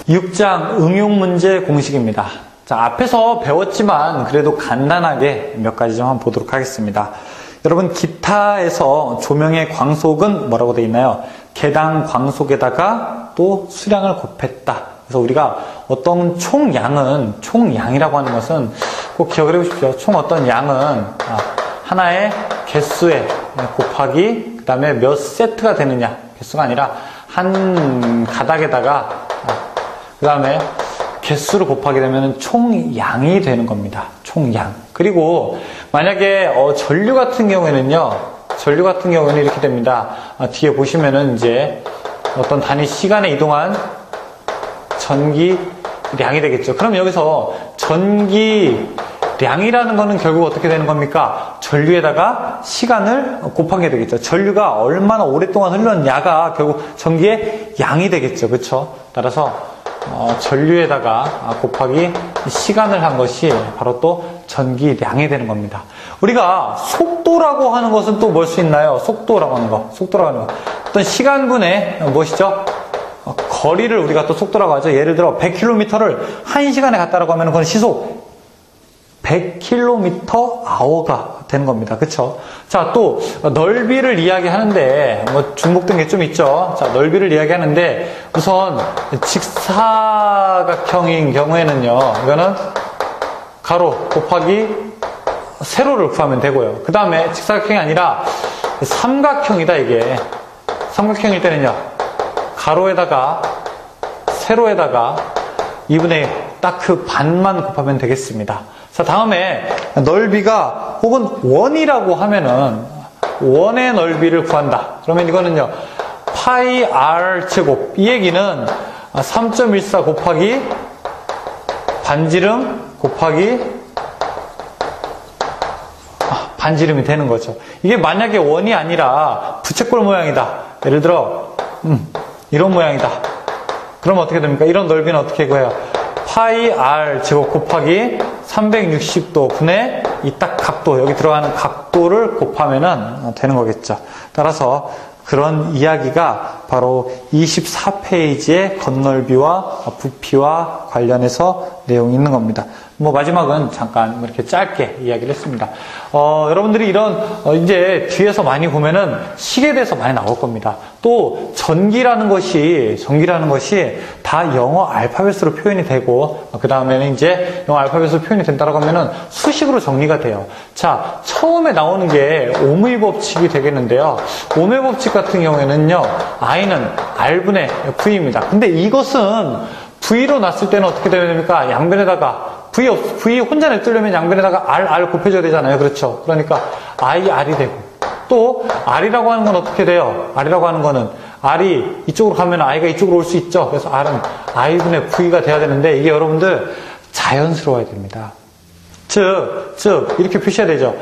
6장 응용문제 공식입니다. 자, 앞에서 배웠지만 그래도 간단하게 몇 가지 좀 한번 보도록 하겠습니다. 여러분, 기타에서 조명의 광속은 뭐라고 되어 있나요? 개당 광속에다가 또 수량을 곱했다. 그래서 우리가 어떤 총양이라고 하는 것은 꼭 기억을 해보십시오. 총 어떤 양은 하나의 개수에 곱하기 그 다음에 몇 세트가 되느냐, 개수가 아니라 한 가닥에다가 그 다음에 개수를 곱하게 되면 총양이 되는 겁니다. 총양. 그리고 만약에 전류 같은 경우에는요, 이렇게 됩니다. 뒤에 보시면은 이제 어떤 단위 시간에 이동한 전기량이 되겠죠. 그럼 여기서 전기량이라는 거는 결국 어떻게 되는 겁니까? 전류에다가 시간을 곱하게 되겠죠. 전류가 얼마나 오랫동안 흘렀냐가 결국 전기의 양이 되겠죠. 그렇죠? 따라서 전류에다가 곱하기 시간을 한 것이 바로 또 전기량이 되는 겁니다. 우리가 속도라고 하는 것은 또 뭘 수 있나요? 속도라고 하는 거. 어떤 시간분의 무엇이죠? 거리를 우리가 또 속도라고 하죠. 예를 들어 100km를 1시간에 갔다라고 하면 그건 시속 100km/h가 되는 겁니다. 그쵸? 자, 또 넓이를 이야기하는데 중복된 게 좀 있죠. 자, 넓이를 이야기하는데 우선 직사각형인 경우에는요, 이거는 가로 곱하기 세로를 구하면 되고요. 그 다음에 직사각형이 아니라 삼각형이다. 이게 삼각형일 때는요, 가로에다가 세로에다가 2분의 딱 그 반만 곱하면 되겠습니다. 자, 다음에 넓이가 혹은 원이라고 하면은 원의 넓이를 구한다. 그러면 이거는요, 파이 r 제곱. 이 얘기는 3.14 곱하기 반지름 곱하기 반지름이 되는 거죠. 이게 만약에 원이 아니라 부채꼴 모양이다. 예를 들어 이런 모양이다. 그럼 어떻게 됩니까? 이런 넓이는 어떻게 구해요? 파이 r 제곱 곱하기 360도 분의 이 딱 각도, 여기 들어가는 각도를 곱하면은 되는 거겠죠. 따라서 그런 이야기가 바로 24페이지의 겉넓이와 부피와 관련해서 내용이 있는 겁니다. 마지막은 잠깐 이렇게 짧게 이야기를 했습니다. 여러분들이 이런, 이제 뒤에서 많이 보면은 식에 대해서 많이 나올 겁니다. 또, 전기라는 것이 다 영어 알파벳으로 표현이 되고, 그 다음에는 이제 영어 알파벳으로 표현이 된다고 하면은 수식으로 정리가 돼요. 자, 처음에 나오는 게 오므의 법칙이 되겠는데요. 오므의 법칙 같은 경우에는요, I는 R분의 V입니다. 근데 이것은 V로 놨을 때는 어떻게 되면 됩니까? 양변에다가 V 혼자 냅두려면 양변에다가 R 곱해줘야 되잖아요. 그렇죠? 그러니까 R이 되고, 또 R이라고 하는 건 어떻게 돼요? R이라고 하는 거는 R이 이쪽으로 가면 I가 이쪽으로 올 수 있죠. 그래서 R은 I분의 V가 돼야 되는데, 이게 여러분들 자연스러워야 됩니다. 즉 이렇게 표시해야 되죠.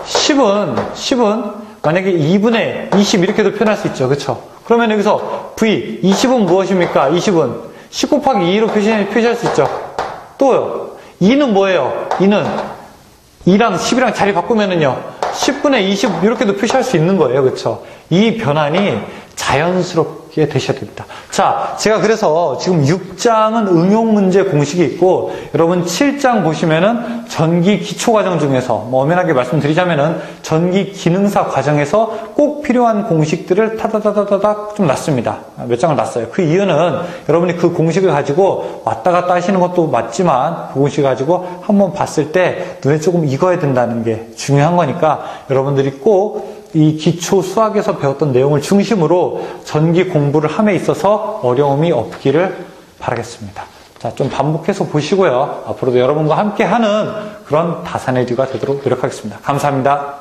10은 만약에 2분의 20 이렇게도 표현할 수 있죠. 그렇죠? 그러면 여기서 V 20은 무엇입니까? 20은 10 곱하기 2로 표시할 수 있죠. 또요, 2는 뭐예요? 2는 2랑 10이랑 자리 바꾸면은요, 10분의 20 이렇게도 표시할 수 있는 거예요. 그렇죠? 이 변환이 자연스럽게 되셔야 됩니다. 자, 제가 그래서 지금 6장은 응용문제 공식이 있고, 여러분 7장 보시면은 전기 기초과정 중에서, 엄연하게 말씀드리자면은 전기 기능사 과정에서 꼭 필요한 공식들을 타다다다닥 좀 놨습니다. 몇 장을 놨어요. 그 이유는 여러분이 그 공식을 가지고 왔다 갔다 하시는 것도 맞지만, 그 공식을 가지고 한번 봤을 때 눈에 조금 익어야 된다는 게 중요한 거니까, 여러분들이 꼭 이 기초 수학에서 배웠던 내용을 중심으로 전기 공부를 함에 있어서 어려움이 없기를 바라겠습니다. 자, 좀 반복해서 보시고요. 앞으로도 여러분과 함께 하는 그런 다산의 듀가 되도록 노력하겠습니다. 감사합니다.